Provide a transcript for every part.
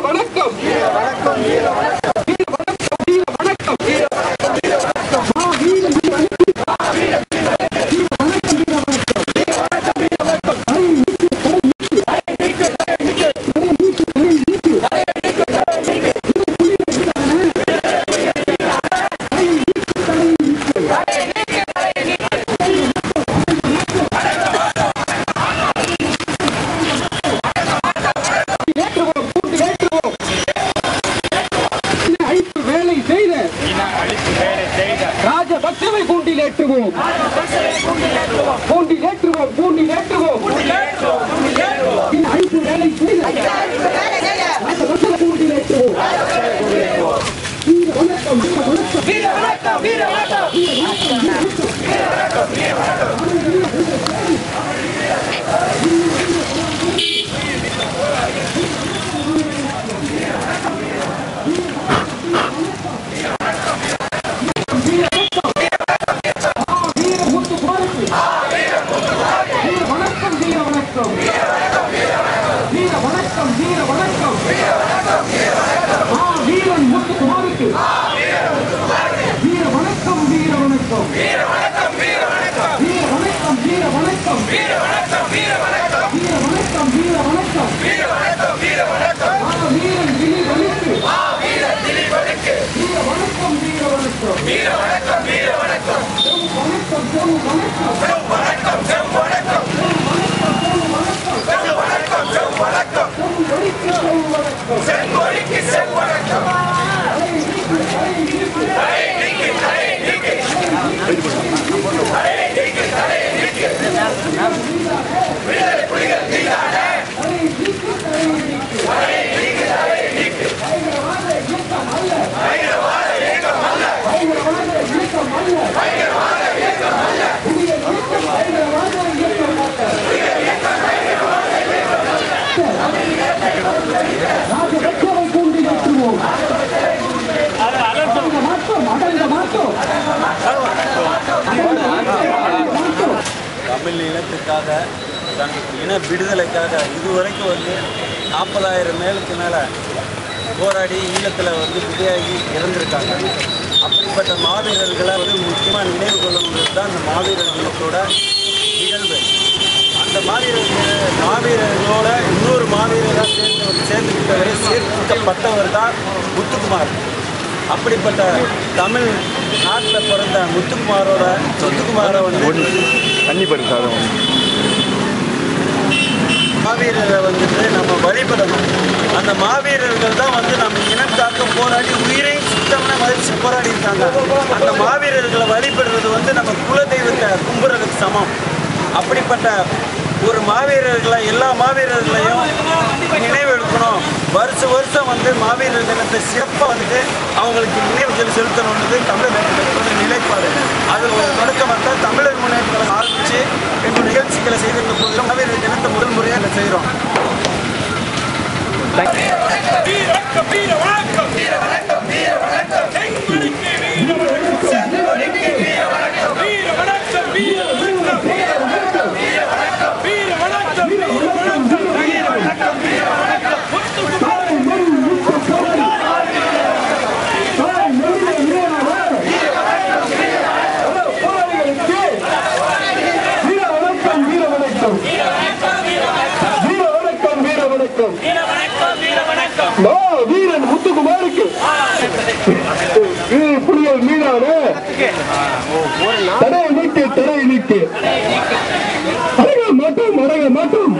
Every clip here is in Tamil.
வணக்கம் ராஜபக்சவை கூண்டில் ஏற்றுவோம் கூண்டில் ஏற்றுவோம் கூண்டில் ஏற்றுவோம் அழைப்பு வேலை செய்த ராஜபக்சவை கூண்டில் ஏற்றுவோம் வணக்கம் வீர வணக்கம் வீர வணக்கம் தமிழ் இனத்துக்காக இன விடுதலைக்காக இதுவரைக்கும் 40,000 மேலுக்கு மேலே போராடி ஈழத்தில் விதையாகி இறந்திருக்காங்க. அப்படிப்பட்ட மாவீரர்களை முக்கியமாக நினைவு கொள்ளணுன்றது தான் அந்த மாவீரர்களோட நிகழ்வு. அந்த மாவீரர்களோட இன்னொரு மாவீரராக சேர்ந்துக்கிட்டவர் சேர்க்கப்பட்டவர் தான் முத்துக்குமார். அப்படிப்பட்ட தமிழ் நாட்டில் பிறந்த முத்துக்குமாரை தண்ணி படுத்தாத மாவீரரை நம்ம வழிபடணும். அந்த மாவீரர்கள் தான் நம்ம இனக்காக போராடி உயிரை சுத்தம்னா மதிச்சு போராடி இருக்காங்க. அந்த மாவீரர்களை வழிபடுறது நம்ம குலதெய்வத்தை கும்புறதுக்கு சமம். அப்படிப்பட்ட ஒரு மாவீரர்களை எல்லா மாவீரர்களையும் நினைவு எடுக்கணும். வருஷம் மாவீரர் தினத்தை சிறப்பாக அவங்களுக்கு நினைவுகள் செலுத்தணுன்றது தமிழர் நிலைப்பாடு. அதில் ஒரு தொடக்கமாக தான் தமிழர் முன்னேற்றங்களை ஆரம்பித்து எங்கள் நிகழ்ச்சிகளை செய்திருந்த போதிலும் மாவீரர் தினத்தை முதல் முறையாக செய்கிறோம். வீரன் முத்துக்குமாருக்கு புலிகள் மீதான தடை நீக்கு அடங்க மாட்டோம்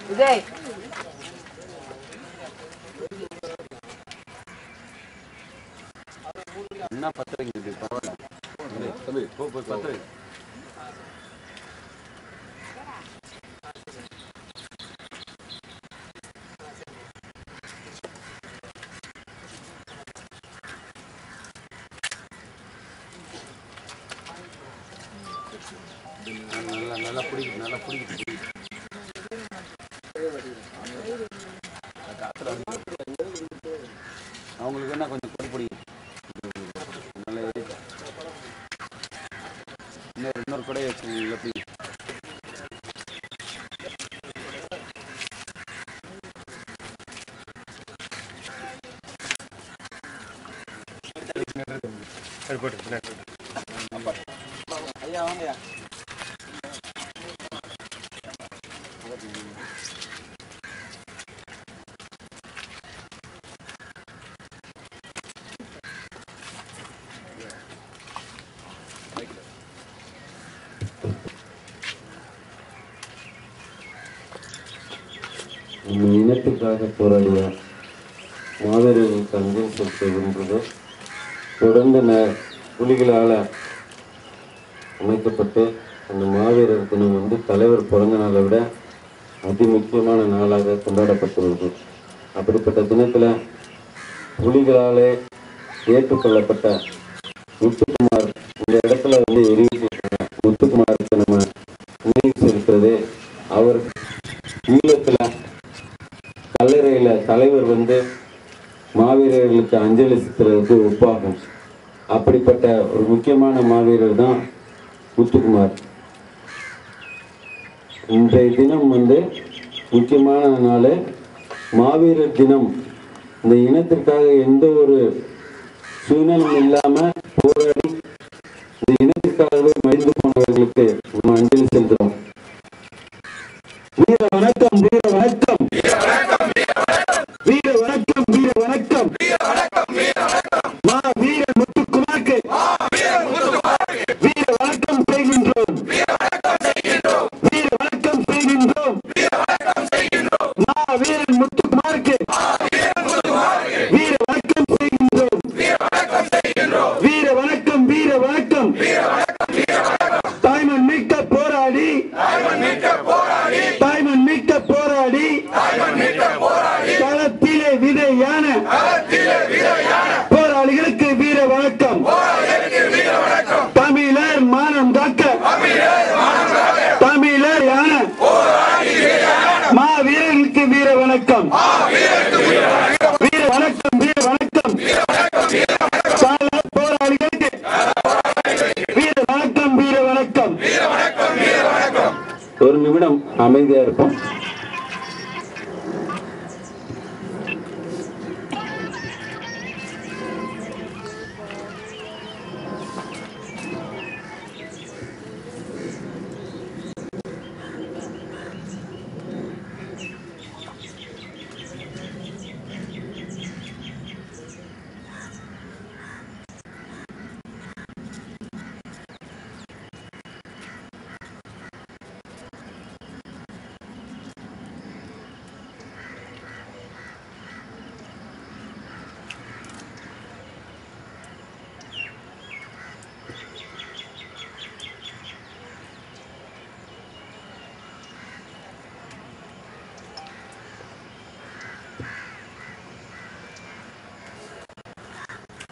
Viஜய் என்ன பத்திரிக்கை பரவாயில்ல தம்பி போய் பத்திரிக்கை நல்லா பிடிக்குது நல்லா பிடிக்குது அவங்களுக்கு என்ன கொஞ்சம் பொடி பிடிக்கும் நல்லா இன்னொரு கூட வச்சுருக்கீங்களா ப்ளீஸ் ஐயா வாங்கய்யா நம்ம இனத்துக்காக போராடிய மாவீரர்களுக்கு அஞ்சல் செலுத்துகின்றது. தொடர்ந்து புலிகளால் அமைக்கப்பட்டு அந்த மாவீரர் தினம் தலைவர் பிறந்த நாளை விட அதி முக்கியமான நாளாக கொண்டாடப்பட்டுள்ளது. அப்படிப்பட்ட தினத்தில் புலிகளாலே ஏற்றுக்கொள்ளப்பட்ட முத்துக்குமார் இந்த இடத்துல எரிவிச்சிருக்காங்க. முத்துக்குமாருக்கு நம்ம நினைவு செலுத்துறது அவர் ஈழத்தில் கல்லறையில் தலைவர் மாவீரர்களுக்கு அஞ்சலி செலுத்துறதுக்கு ஒப்பாகும். அப்படிப்பட்ட ஒரு முக்கியமான மாவீரர் தான் முத்துக்குமார். இன்றைய தினம் முக்கியமான நாள் மாவீரர் தினம். இந்த இனத்திற்காக எந்த ஒரு சுயநலம் இல்லாமல் போராடி இந்த இனத்திற்காகவே மடிந்து போனவர்களுக்கு நம்ம அஞ்சலி செலுத்துறோம். வீர வணக்கம், வீர வணக்கம், வீர வணக்கம், வீர வணக்கம். மா வீர முத்துக்குமாருக்கு வீர வணக்கம் செய்கின்றோம், வீர வணக்கம் செய்கின்றோம். மா வீரன் முத்துக்குமாருக்கு வீர வணக்கம் செய்கின்றோம், வீர வணக்கம், வீர வணக்கம். தாய்மண் மீட்க போராடி, தாய்மண் மீட்க போராடி களத்திலே விதையான போராளிகளுக்கு வீர வணக்கம். தமிழர் மானம் காக்க தமிழர் யான மாவீரர்களுக்கு வீர வணக்கம், வீர வணக்கம், வீர வணக்கம். போராளிகளுக்கு வீர வணக்கம், வீர வணக்கம். ஒரு நிமிடம் அமைதியா இருப்போம்.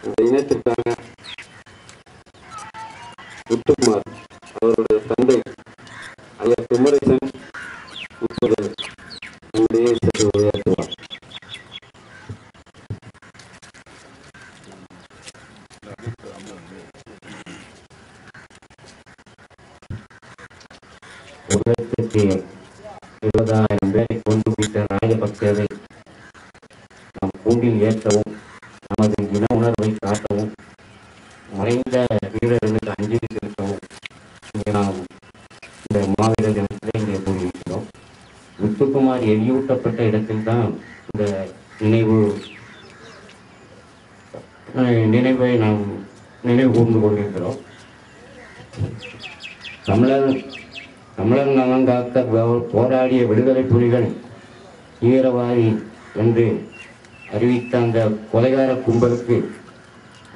இந்த இனத்திற்காக முத்துக்குமார் அவருடைய தந்தை ஐயா குமரேசன் இப்போது நம்முடைய உரையாற்றுவார். உலகத்திற்கு 20,000 பேரை கொண்டு விட்ட ராஜபக்சேவை நாம் கூண்டில் ஏற்றவும் நமது இன உணர்வை காட்டவும் மறைந்த வீரர்களுக்கு அஞ்சலி செலுத்தவும் இங்கே நாம் இந்த மாவீரர் தினத்திலே இங்கே கூறியிருக்கிறோம். முத்துக்குமார் எரியூட்டப்பட்ட இடத்தில்தான் இந்த நினைவை நாம் நினைவு கூர்ந்து கொண்டிருக்கிறோம். தமிழர் நலன் காக்க போராடிய விடுதலை புலிகள் தீவிரவாதி என்று அறிவித்த அந்த கொலைகார கும்பலுக்கு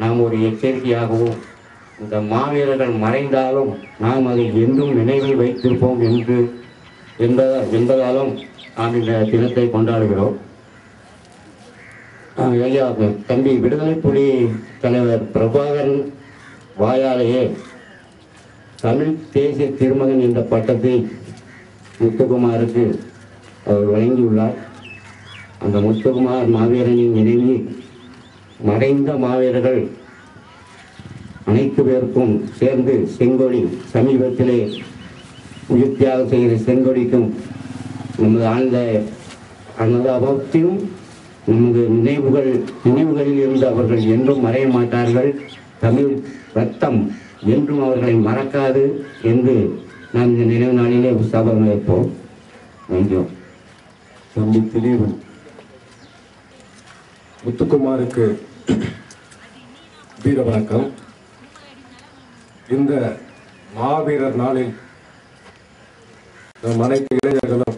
நாம் ஒரு எச்சரிக்கையாகவும் இந்த மாவீரர்கள் மறைந்தாலும் நாம் அதை என்றும் நினைவில் வைத்திருப்போம் என்பதாலும் நாம் இந்த தினத்தை கொண்டாடுகிறோம். ஐயா தம்பி விடுதலை புலி தலைவர் பிரபாகரன் வாயாலேயே தமிழ் தேசிய திருமகன் என்ற பட்டத்தை முத்துக்குமாருக்கு அவர் வழங்கியுள்ளார். அந்த முத்துக்குமார் மாவீரனின் நினைவில் மறைந்த மாவீரர்கள் அனைத்து பேருக்கும் சேர்ந்து செங்கொடி சமீபத்திலே உயிர் தியாகம் செய்கிற செங்கொடிக்கும் நமது ஆழ்ந்த அனுதாபத்தையும் நமது நினைவுகளில் இருந்து அவர்கள் என்றும் மறைய மாட்டார்கள். தமிழ் ரத்தம் என்றும் அவர்களை மறக்காது என்று நாம் இந்த நினைவு நாளிலே சபதம் வைப்போம். நன்றி. தம்பி திலீபன் முத்துக்குமாருக்கு வீர வணக்கம். இந்த மாவீரர் நாளில் நம் அனைத்து இளைஞர்களும்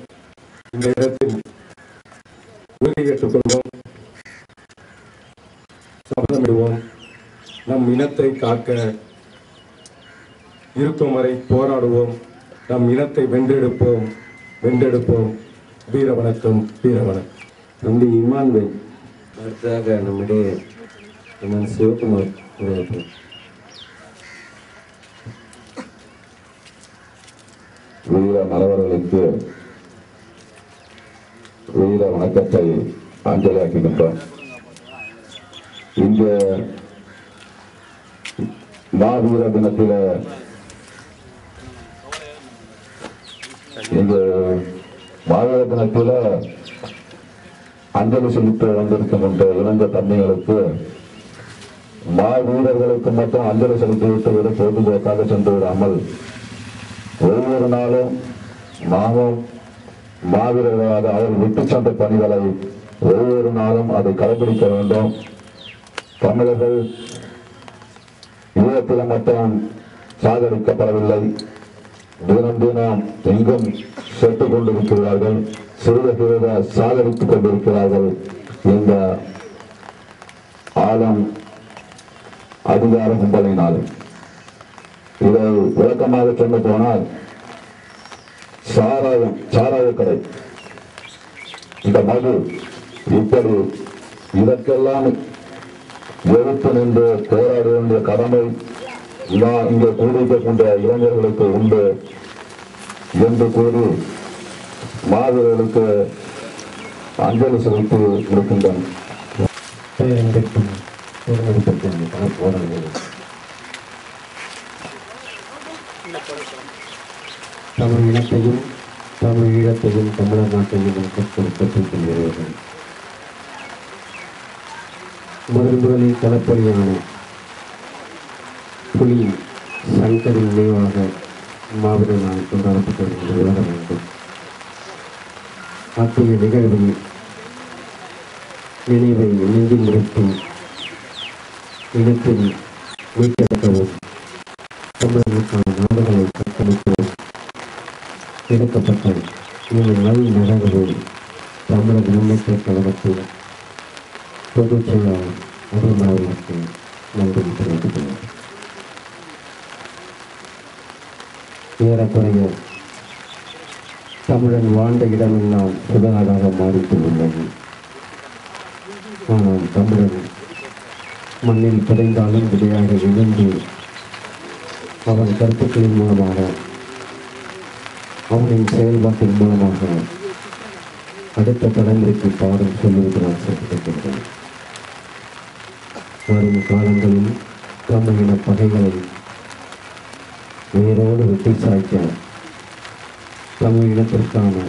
இந்த இடத்தில் உறுதி ஏற்றுக்கொள்வோம், சபதமிடுவோம். நம் இனத்தை காக்க இருக்கும் வரை போராடுவோம். நம் இனத்தை வென்றெடுப்போம், வென்றெடுப்போம். வீர வணக்கம், வீர வணக்கம். தம்பி இமான்வேல் அடுத்ததாக நம்முடைய சிவகுமார் உரையாற்றுவார். வீர மறவர்களுக்கு வீர வணக்கத்தை அஞ்சலியாக்குகின்றோம். இந்த மாவீர தினத்தில் எங்கள் மாவீர தினத்தில் அஞ்சலி செலுத்த வந்திருக்கின்ற இளைஞ தம்பிகளுக்கு மாவீரர்களுக்கு மட்டும் அஞ்சலி செலுத்திவிட்டு விட பொழுதுபோக்காக சென்று விடாமல் ஒவ்வொரு நாளும் நாமும் மாவீரர்களாக அவர் விட்டு சென்ற பணிகளை ஒவ்வொரு நாளும் அதை கடைபிடிக்க வேண்டும். தமிழர்கள் ஈழத்தில் மட்டும் சாகரிக்கப்படவில்லை, தினம் தினம் எங்கும் செத்துக் கொண்டிருக்கிறார்கள், சிறித சிறித சாகரித்துக் கொண்டிருக்கிறார்கள். இந்த ஆழம் அதிகார கும்பலினால் இதை விளக்கமாக சொல்ல போனால் சாராய கடை, இந்த மது, இப்படி இதற்கெல்லாம் எதிர்த்து நின்று போராட வேண்டிய கடமை இங்கே கூடியிருக்கின்ற இளைஞர்களுக்கு உண்டு என்று கூறி மாவீரர்களுக்கு அஞ்சலி செலுத்தி இருக்கின்றன. தமிழ் இனத்தையும் தமிழ் ஈழத்தையும் தமிழர் நாட்டையும் கொடுத்திருக்கிறார்கள். முதலில் களப்பணியான புலி சங்கரின் நினைவாக மாவீர நாள் கொண்டாடப்பட்டு வர வேண்டும். அத்தகைய நிகழ்வில் நினைவை நெஞ்சில் நிறுத்தி இனத்தில் மீட்டெடுக்கவும் தமிழர்களுக்கான நாடுகளை கட்டமைக்கவும் எடுக்கப்பட்ட இந்த நல் நிகழ்வுகள் தமிழக முன்னேற்ற கழகத்தில் பொதுச் செயலாளர் அதிகாரிகளுக்கு நன்றி தெரிவித்துள்ளனர். ஏறக்குறைய தமிழன் வாழ்ந்த இடமெல்லாம் சுடுகாடாக மாறிக்கொண்டுள்ளது. ஆனால் தமிழன் மண்ணில் புதைந்தாலும் விடையாக எழுந்து அவன் கருத்துக்களின் மூலமாக, அவனின் செயல்பாட்டின் மூலமாக அடுத்த தலைமுறைக்கு பாடம் சொல்லுவதனால் சேர்க்கப்பட்டிருக்கிறது. வரும் காலங்களில் தமிழின பகைகளை வேரோடு வெட்டி சாய்க்க தமிழ் இனத்திற்கான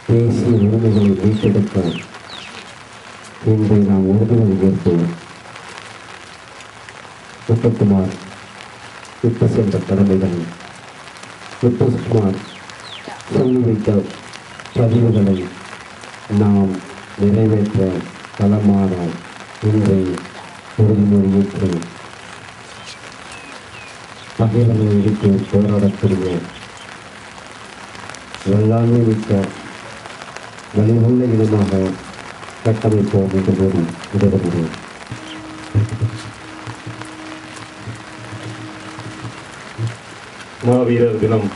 தேசிய உரிமைகளை மீட்டெடுக்க இன்று நாம் உறுதிமொழி ஏற்போம். முத்துக்குமார் விட்டு சென்ற கடமைகளை, முத்துக்குமார் சொல்லி வைத்த பதிவுகளை நாம் நிறைவேற்ற களமான இன்றை உறுதிமொழி ஏற்று பகைவனை இடித்து போராடக்கூடிய வெள்ளாண்மை மிக்க வலிவுள்ள இனமாக கட்டமைப்போம் என்று கூறி விட முடியும். மாவீரர் தினம்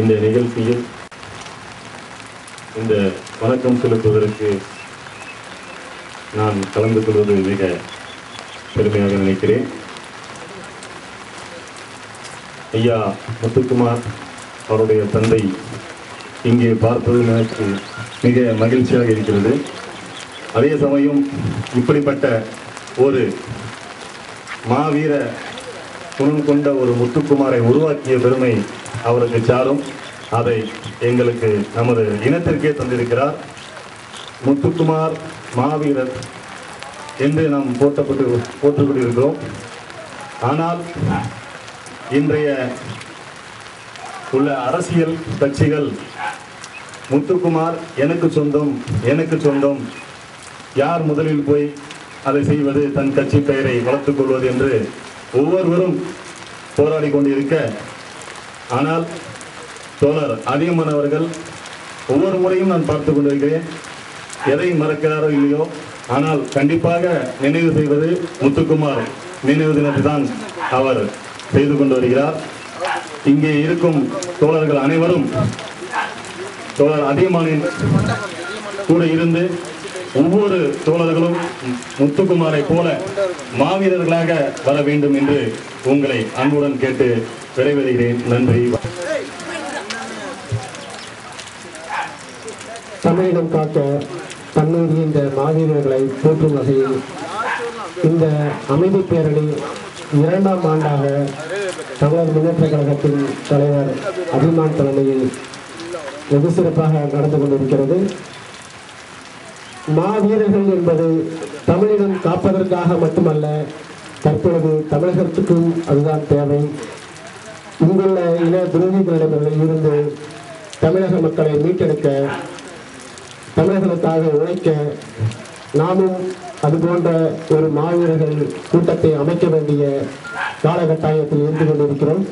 இந்த நிகழ்ச்சியில் இந்த வணக்கம் செலுத்துவதற்கு நான் கலந்து கொள்வது மிக பெருமையாக நினைக்கிறேன். ஐயா முத்துக்குமார் அவருடைய தந்தை இங்கே பார்ப்பது எனக்கு மிக மகிழ்ச்சியாக இருக்கிறது. அதே சமயம் இப்படிப்பட்ட ஒரு மாவீர குணம் கொண்ட ஒரு முத்துக்குமாரை உருவாக்கிய பெருமை அவருக்கு சாரும். அதை எங்களுக்கு நமது இனத்திற்கே தந்திருக்கிறார். முத்துக்குமார் மாவீரர் என்று நாம் போற்றுக்கொண்டிருக்கிறோம். ஆனால் இன்றைய உள்ள அரசியல் கட்சிகள் முத்துக்குமார் எனக்கு சொந்தம், யார் முதலில் போய் அதை செய்வது, தன் கட்சி பெயரை வளர்த்துக் கொள்வது என்று ஒவ்வொருவரும் போராடி கொண்டிருக்க, ஆனால் தோழர் அதிகமான அவர்கள் ஒவ்வொரு முறையும் நான் பார்த்து கொண்டிருக்கிறேன். எதை மறக்கிறாரோ இல்லையோ, ஆனால் கண்டிப்பாக நினைவு செய்வது முத்துக்குமார் நினைவு தினத்தை தான் அவர் செய்து கொண்டு வருகிறார். இங்கே இருக்கும் தோழர்கள் அனைவரும் தோழர் அதிகமானின் கூட இருந்து ஒவ்வொரு தோழர்களும் முத்துக்குமாரை போல மாவீரர்களாக வர வேண்டும் என்று உங்களை அன்புடன் கேட்டு விடைபெறுகிறேன். நன்றி. தமிழினம் காக்க தன்னூரி இந்த மாவீரர்களை போற்றும் வகையில் இந்த அமைதி பேரணி 2ஆம் ஆண்டாக தமிழர் முன்னேற்ற கழகத்தின் தலைவர் அபிமான் தலைமையில் வெகு சிறப்பாக நடந்து கொண்டிருக்கிறது. மாவீரர்கள் என்பது தமிழினம் காப்பதற்காக மட்டுமல்ல, தற்பொழுது தமிழகத்துக்கும் அதுதான் தேவை. இங்குள்ள இன துரோகிகளிடமிருந்து தமிழக மக்களை மீட்டெடுக்க, தமிழர்களுக்காக உழைக்க நாமும் அதுபோன்ற ஒரு மாவீரர்கள் கூட்டத்தை அமைக்க வேண்டிய காலகட்டாயத்தில் இருந்து கொண்டிருக்கிறோம்.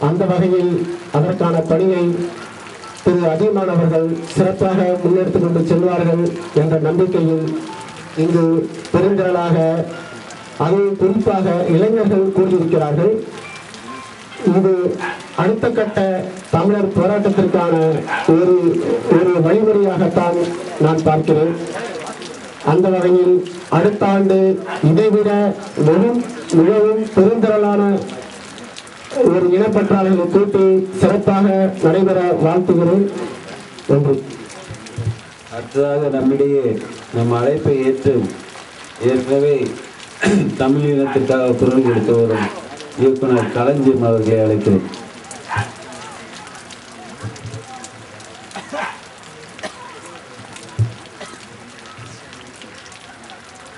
அந்த வகையில் அதற்கான பணியை திரு அதியமான் அவர்கள் சிறப்பாக முன்னெடுத்துக் கொண்டு செல்வார்கள் என்ற நம்பிக்கையில் இங்கு பெருந்திரளாக, அதுவும் குறிப்பாக இளைஞர்கள் கூறியிருக்கிறார்கள். இது அடுத்த கட்ட தமிழர் போராட்டத்திற்கான ஒரு வழிமுறையாகத்தான் நான் பார்க்கிறேன். அந்த வகையில் அடுத்த ஆண்டு இதைவிட மிகவும் பெருந்திரளான ஒரு இனப்பற்றாளர்களை கூட்டி சிறப்பாக நடைபெற வாழ்த்துகிறேன். நன்றி. அடுத்ததாக நம்மிடையே நம் அழைப்பை ஏற்கனவே தமிழ் இனத்திற்காக குரல் கொடுத்து வரும் இயக்குனர் களஞ்சியம் அவர்களை அழைக்கிறேன்.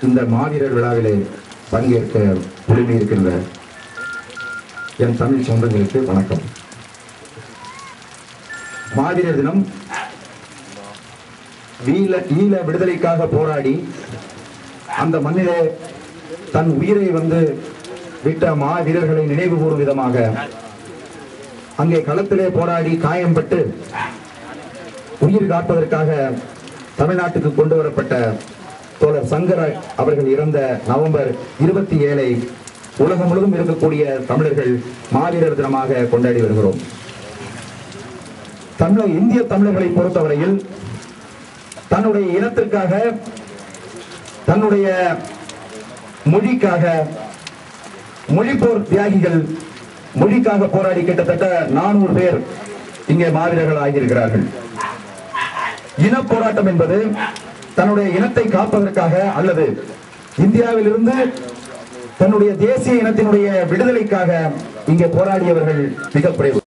இந்த மாவீரர் விழாவிலே பங்கேற்க உரிமை இருக்கின்ற என் தமிழ் சொந்தங்களுக்கு வணக்கம். மாவீரர் தினம் ஈழ விடுதலைக்காக போராடி அந்த மண்ணிலே தன் உயிரை விட்ட மாவீரர்களை நினைவு கூறும் விதமாக அங்கே களத்திலே போராடி காயம்பட்டு உயிர் காப்பதற்காக தமிழ்நாட்டுக்கு கொண்டு வரப்பட்ட தோழர் சங்கர அவர்கள் இறந்த நவம்பர் 27 உலகம் முழுவதும் இருக்கக்கூடிய தமிழர்கள் மாவீரர் தினமாக கொண்டாடி வருகிறோம். இந்திய தமிழர்களை பொறுத்தவரையில் தன்னுடைய இனத்திற்காக, தன்னுடைய மொழிக்காக, மொழிப்போர் தியாகிகள் மொழிக்காக போராடி கிட்டத்தட்ட 400 பேர் இங்கே மாவீரர்கள் ஆகியிருக்கிறார்கள். இன போராட்டம் என்பது தன்னுடைய இனத்தை காப்பதற்காக அல்லது இந்தியாவில் இருந்து தன்னுடைய தேசிய இனத்தினுடைய விடுதலைக்காக இங்கே போராடியவர்கள் மிக குறைவு.